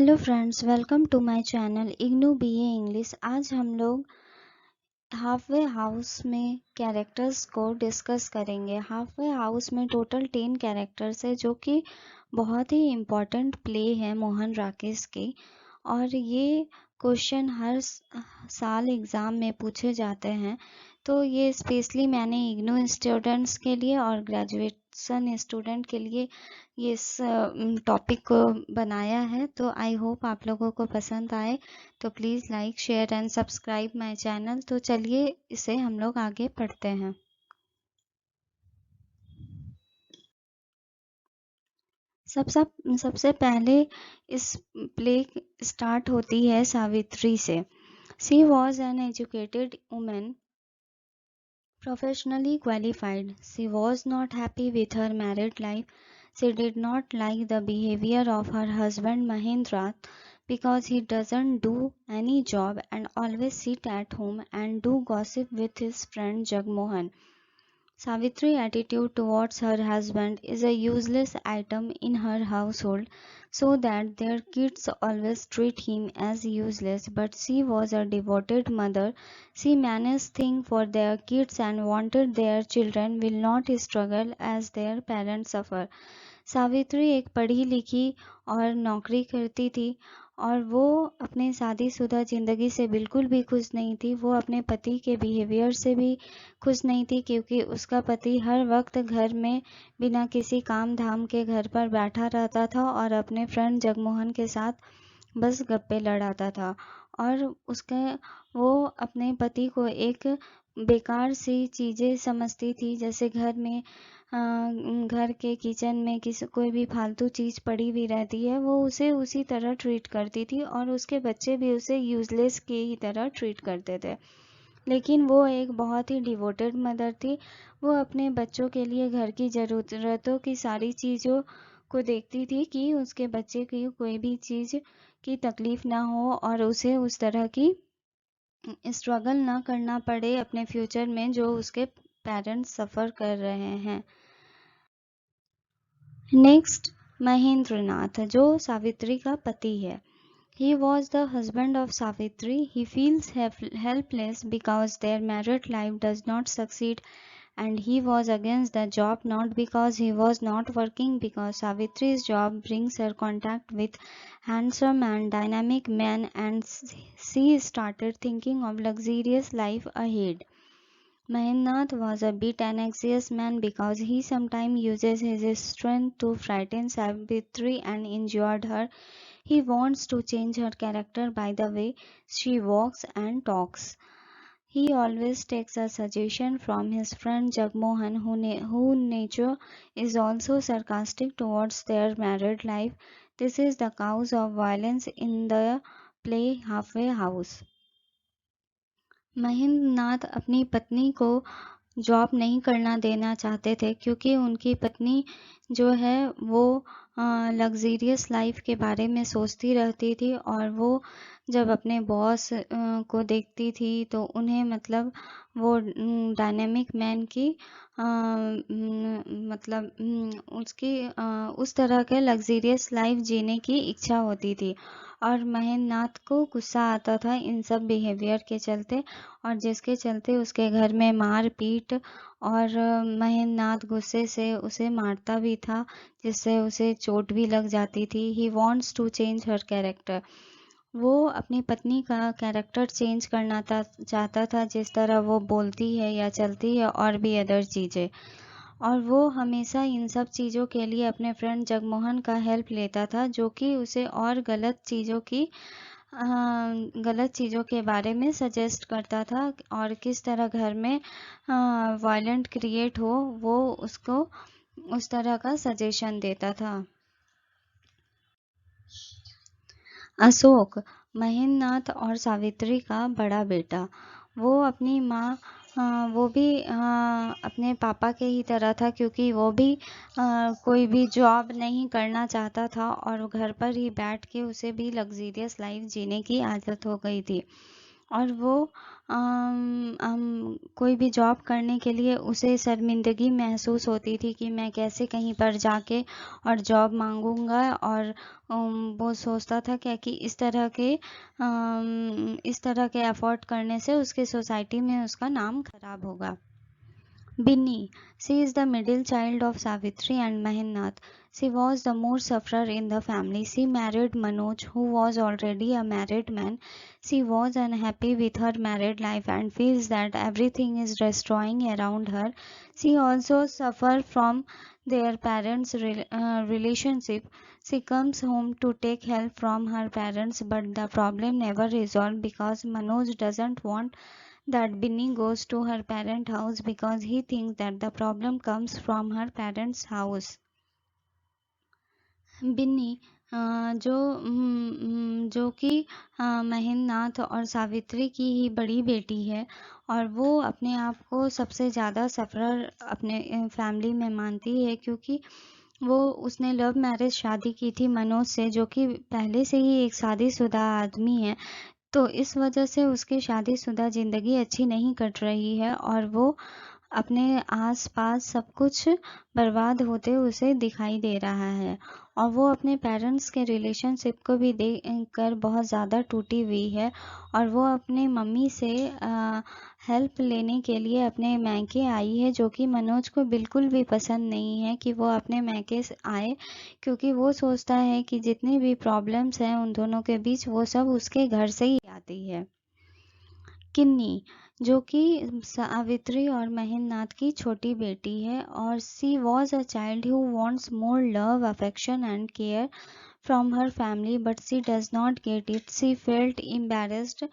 Hello friends, welcome to my channel IGNOU BA English. आज हम लोग हाफवे हाउस में कैरेक्टर्स को डिस्कस करेंगे। हाफवे हाउस में टोटल 10 कैरेक्टर्स है जो कि बहुत ही इम्पोर्टेंट प्ले है मोहन राकेश की, और ये क्वेश्चन हर साल एग्ज़ाम में पूछे जाते हैं। तो ये स्पेशली मैंने इग्नू स्टूडेंट्स के लिए और ग्रेजुएशन स्टूडेंट के लिए ये इस टॉपिक को बनाया है। तो आई होप आप लोगों को पसंद आए। तो please like, share and subscribe my channel. तो चलिए इसे हम लोग आगे पढ़ते हैं। सबसे पहले इस प्ले स्टार्ट होती है सावित्री से। She was an educated women, professionally qualified. She was not happy with her married life. She did not like the behavior of her husband Mahendra because he doesn't do any job and always sit at home and do gossip with his friend Jagmohan. Savitri's attitude towards her husband is a useless item in her household, so that their kids always treat him as useless. But she was a devoted mother. She managed things for their kids and wanted their children will not struggle as their parents suffer. Savitri एक पढ़ी लिखी और नौकरी करती थी, और वो अपने शादीशुदा ज़िंदगी से बिल्कुल भी खुश नहीं थी। वो अपने पति के बिहेवियर से भी खुश नहीं थी, क्योंकि उसका पति हर वक्त घर में बिना किसी काम धाम के घर पर बैठा रहता था और अपने फ्रेंड जगमोहन के साथ बस गप्पे लड़ाता था। और वो अपने पति को एक बेकार सी चीज़ें समझती थी, जैसे घर के किचन में कोई भी फालतू चीज़ पड़ी हुई रहती है, वो उसे उसी तरह ट्रीट करती थी, और उसके बच्चे भी उसे यूजलेस की ही तरह ट्रीट करते थे। लेकिन वो एक बहुत ही डिवोटेड मदर थी। वो अपने बच्चों के लिए घर की ज़रूरतों की सारी चीज़ों को देखती थी कि उसके बच्चे की कोई भी चीज़ की तकलीफ़ ना हो और उसे उस तरह की स्ट्रगल ना करना पड़े अपने फ्यूचर में, जो उसके पेरेंट्स सफ़र कर रहे हैं। नेक्स्ट, महेंद्रनाथ, जो सावित्री का पति है। He was the husband of Savitri. He feels helpless because their married life does not succeed, and he was against the job not because he was not working, because Savitri's job brings her contact with handsome and dynamic men, and she started thinking of luxurious life ahead. Mahennath was a bit anxious man because he sometimes uses his strength to frighten Savitri and injure her. He wants to change her character by the way she walks and talks. He always takes a suggestion from his friend Jagmohan, who nature is also sarcastic towards their married life. This is the cause of violence in the play Halfway House. Mahendranath अपनी पत्नी को job नहीं करना देना चाहते थे, क्योंकि उनकी पत्नी जो है वो लग्जरियस लाइफ के बारे में सोचती रहती थी, और वो जब अपने बॉस को देखती थी तो उन्हें मतलब वो डायनेमिक मैन की उसकी उस तरह के लग्जरियस लाइफ जीने की इच्छा होती थी। और महेंद्रनाथ को गुस्सा आता था इन सब बिहेवियर के चलते, और जिसके चलते उसके घर में मार पीट, और महेंद्रनाथ गुस्से से उसे मारता भी था, जिससे उसे चोट भी लग जाती थी। He wants to change her character. वो अपनी पत्नी का कैरेक्टर चेंज करना चाहता था, जिस तरह वो बोलती है या चलती है और भी अदर चीज़ें। और वो हमेशा इन सब चीज़ों के लिए अपने फ्रेंड जगमोहन का हेल्प लेता था, जो कि उसे और गलत चीज़ों के बारे में सजेस्ट करता था, और किस तरह घर में वायलेंट क्रिएट हो वो उसको उस तरह का सजेशन देता था। अशोक, महेंद्रनाथ और सावित्री का बड़ा बेटा, वो अपनी माँ वो भी अपने पापा के ही तरह था, क्योंकि वो भी कोई भी जॉब नहीं करना चाहता था, और घर पर ही बैठ के उसे भी लग्जरियस लाइफ जीने की आदत हो गई थी। और वो कोई भी जॉब करने के लिए उसे शर्मिंदगी महसूस होती थी कि मैं कैसे कहीं पर जाके और जॉब मांगूंगा, और वो सोचता था क्या कि इस तरह के एफर्ट करने से उसके सोसाइटी में उसका नाम खराब होगा। Binny. She is the middle child of Savitri and Mahennath. She was the more sufferer in the family. She married Manoj, who was already a married man. She was unhappy with her married life and feels that everything is destroying around her. She also suffers from their parents' relationship. She comes home to take help from her parents, but the problem never resolved because Manoj doesn't want that Binny goes to her parent house because he thinks that the problem comes from her parents house. Binni जो कि महेंद्रनाथ और सावित्री की ही बड़ी बेटी है, और वो अपने आप को सबसे ज़्यादा सफ़रर अपने फैमिली में मानती है, क्योंकि उसने लव मैरिज शादी की थी मनोज से, जो कि पहले से ही एक शादीशुदा आदमी है। तो इस वजह से उसकी शादीशुदा ज़िंदगी अच्छी नहीं कट रही है, और वो अपने आस-पास सब कुछ बर्बाद होते उसे दिखाई दे रहा है, और वो अपने पेरेंट्स के रिलेशनशिप को भी देख कर बहुत ज़्यादा टूटी हुई है, और वो अपने मम्मी से हेल्प लेने के लिए अपने मायके आई है, जो कि मनोज को बिल्कुल भी पसंद नहीं है कि वो अपने मायके से आए, क्योंकि वो सोचता है कि जितनी भी प्रॉब्लम्स हैं उन दोनों के बीच वो सब उसके घर से ही आती है। किन्नी, जो कि सावित्री और महेंद्रनाथ की छोटी बेटी है, और she was a child who wants more love, affection and care from her family, but she does not get it. She felt embarrassed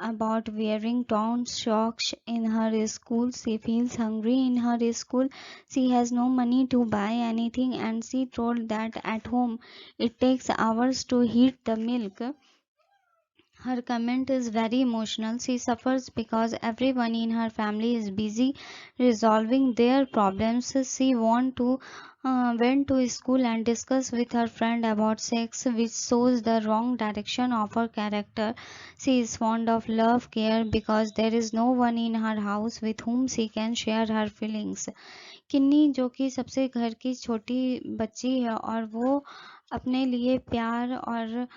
about wearing torn socks in her school. She feels hungry in her school. She has no money to buy anything, and she told that at home it takes hours to heat the milk. Her comment is very emotional. She suffers because everyone in her family is busy resolving their problems. She went to school and discussed with her friend about sex, which shows the wrong direction of her character. She is fond of love, care, because there is no one in her house with whom she can share her feelings. किन्नी, जो कि सबसे घर की छोटी बच्ची है, और वो अपने लिए प्यार और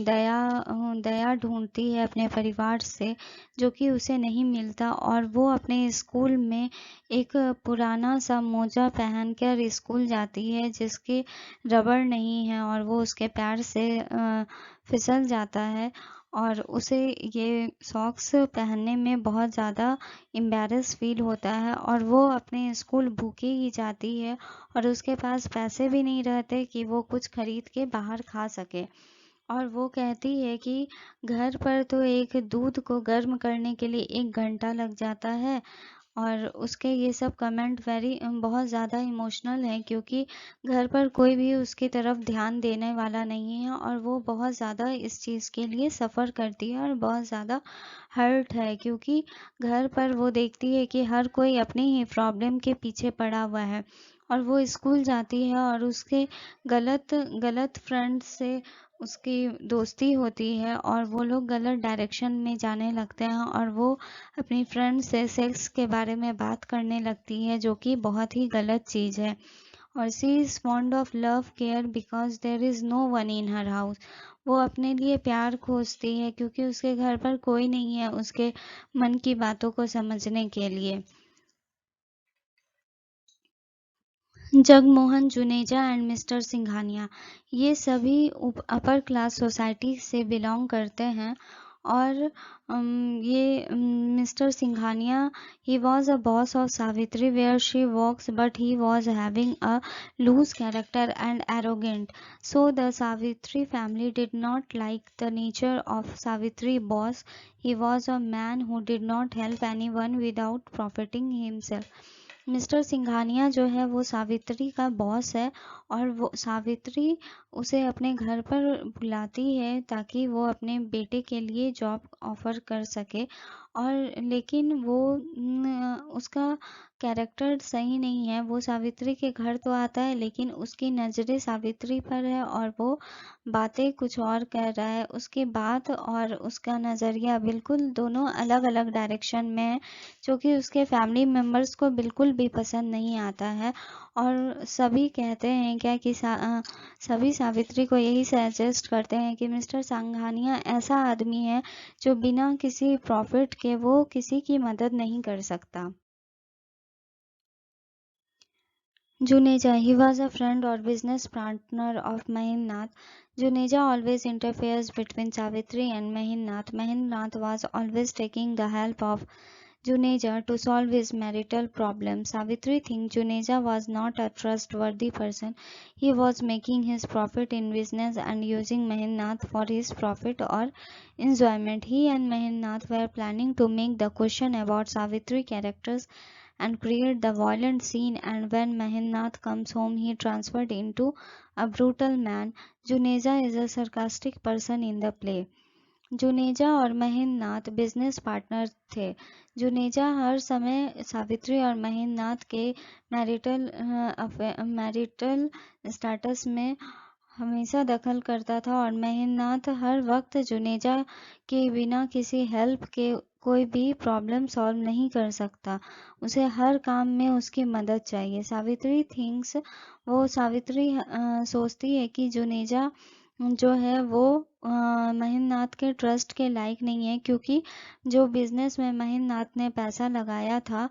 दया ढूंढती है अपने परिवार से, जो कि उसे नहीं मिलता, और वो अपने स्कूल में एक पुराना सा मोजा पहनकर स्कूल जाती है जिसके रबड़ नहीं है, और वो उसके पैर से फिसल जाता है, और उसे ये सॉक्स पहनने में बहुत ज़्यादा एम्बैरेस फील होता है, और वो अपने स्कूल भूखी ही जाती है, और उसके पास पैसे भी नहीं रहते कि वो कुछ खरीद के बाहर खा सके। और वो कहती है कि घर पर तो एक दूध को गर्म करने के लिए 1 घंटा लग जाता है, और उसके ये सब कमेंट बहुत ज़्यादा इमोशनल है, क्योंकि घर पर कोई भी उसकी तरफ ध्यान देने वाला नहीं है, और वो बहुत ज़्यादा इस चीज़ के लिए सफ़र करती है और बहुत ज़्यादा हर्ट है, क्योंकि घर पर वो देखती है कि हर कोई अपनी ही प्रॉब्लम के पीछे पड़ा हुआ है, और वो स्कूल जाती है और उसके गलत गलत फ्रेंड से उसकी दोस्ती होती है, और वो लोग गलत डायरेक्शन में जाने लगते हैं, और वो अपनी फ्रेंड से सेक्स के बारे में बात करने लगती है, जो कि बहुत ही गलत चीज़ है। और she is fond of love care because there is no one in her house. वो अपने लिए प्यार खोजती है क्योंकि उसके घर पर कोई नहीं है उसके मन की बातों को समझने के लिए। जगमोहन जुनेजा एंड मिस्टर सिंघानिया, ये सभी अपर क्लास सोसाइटी से बिलोंग करते हैं, और ये mister Singhania, he was a boss of Savitri where she works, but he was having a loose character and arrogant, so the Savitri family did not like the nature of Savitri boss. He was a man who did not help any one without profiting himself. Mister Singhania जो है वो सावित्री का boss है, और वो सावित्री उसे अपने घर पर बुलाती है ताकि वो अपने बेटे के लिए जॉब ऑफर कर सके, और लेकिन वो उसका कैरेक्टर सही नहीं है। वो सावित्री के घर तो आता है लेकिन उसकी नज़रें सावित्री पर है और वो बातें कुछ और कर रहा है। उसकी बात और उसका नज़रिया बिल्कुल दोनों अलग-अलग डायरेक्शन में है, जो कि उसके फैमिली मेंबर्स को बिल्कुल भी पसंद नहीं आता है। और सभी कहते हैं क्या कि सभी सावित्री को यही सजेस्ट करते हैं कि मिस्टर सांघानिया ऐसा आदमी है जो बिना किसी प्रॉफिट के वो किसी की मदद नहीं कर सकता। Juneja, he was a friend or business partner of Mahennath. Juneja always interferes between Savitri and Mahennath. Mahennath was always taking the help of Juneja to solve his marital problems. Savitri thinks Juneja was not a trustworthy person. He was making his profit in business and using Mahennath for his profit or enjoyment. He and Mahennath were planning to make the question about Savitri characters and create the violent scene, and when Mahennath comes home he transferred into a brutal man. Juneja is a sarcastic person in the play. Juneja और Mahendranath business partner थे। जुनेजा हर समय सावित्री और महेंद्रनाथ के marital status में हमेशा दखल करता था और महेंद्रनाथ हर वक्त जुनेजा के बिना किसी हेल्प के कोई भी प्रॉब्लम सॉल्व नहीं कर सकता। उसे हर काम में उसकी मदद चाहिए। सावित्री सोचती है कि जुनेजा जो है वो महेंद्रनाथ के ट्रस्ट के लायक नहीं है, क्योंकि जो बिजनेस में महेंद्रनाथ ने पैसा लगाया था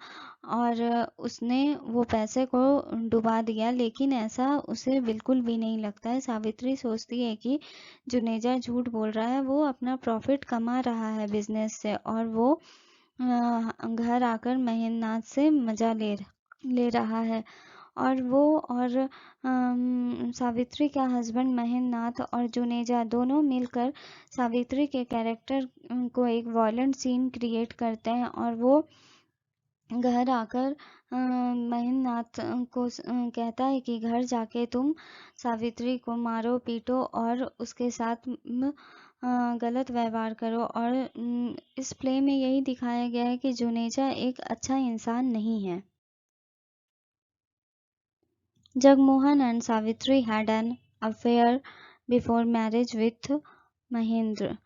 और उसने वो पैसे को डुबा दिया, लेकिन ऐसा उसे बिल्कुल भी नहीं लगता है। सावित्री सोचती है कि जुनेजा झूठ बोल रहा है, वो अपना प्रॉफिट कमा रहा है बिजनेस से और वो घर आकर महेंद्रनाथ से मजा ले रहा है। और वो और सावित्री का हस्बैंड महेंद्रनाथ और जुनेजा दोनों मिलकर सावित्री के कैरेक्टर को एक वॉयलेंट सीन क्रिएट करते हैं और वो घर आकर महेंद्रनाथ को कहता है कि घर जाके तुम सावित्री को मारो पीटो और उसके साथ गलत व्यवहार करो। और इस प्ले में यही दिखाया गया है कि जुनेजा एक अच्छा इंसान नहीं है। Jagmohan and Savitri had an affair before marriage with Mahendra.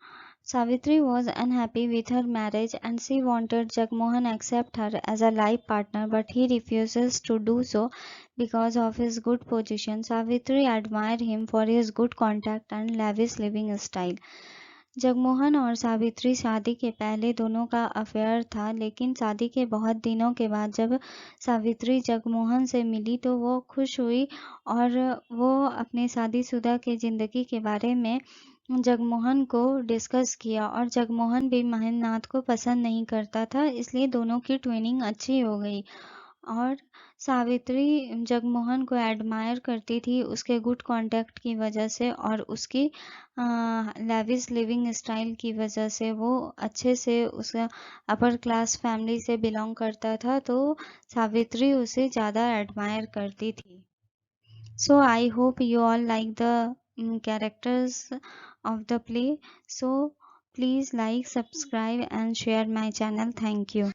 Savitri was unhappy with her marriage and she wanted Jagmohan accept her as a life partner, but he refuses to do so because of his good position. Savitri admired him for his good contact and lavish living style. Jagmohan और सावित्री शादी के पहले दोनों का affair था, लेकिन शादी के बहुत दिनों के बाद जब सावित्री जगमोहन से मिली तो वो खुश हुई और वो अपनी शादीशुदा की ज़िंदगी के बारे में जगमोहन को डिस्कस किया। और जगमोहन भी महेंद्रनाथ को पसंद नहीं करता था, इसलिए दोनों की ट्विनिंग अच्छी हो गई। और सावित्री जगमोहन को एडमायर करती थी उसके गुड कॉन्टैक्ट की वजह से और उसकी लैविश लिविंग स्टाइल की वजह से। वो अच्छे से उसका अपर क्लास फैमिली से बिलोंग करता था, तो सावित्री उसे ज़्यादा एडमायर करती थी। So I hope you all like the characters of the play. So please like, subscribe and share my channel. Thank you.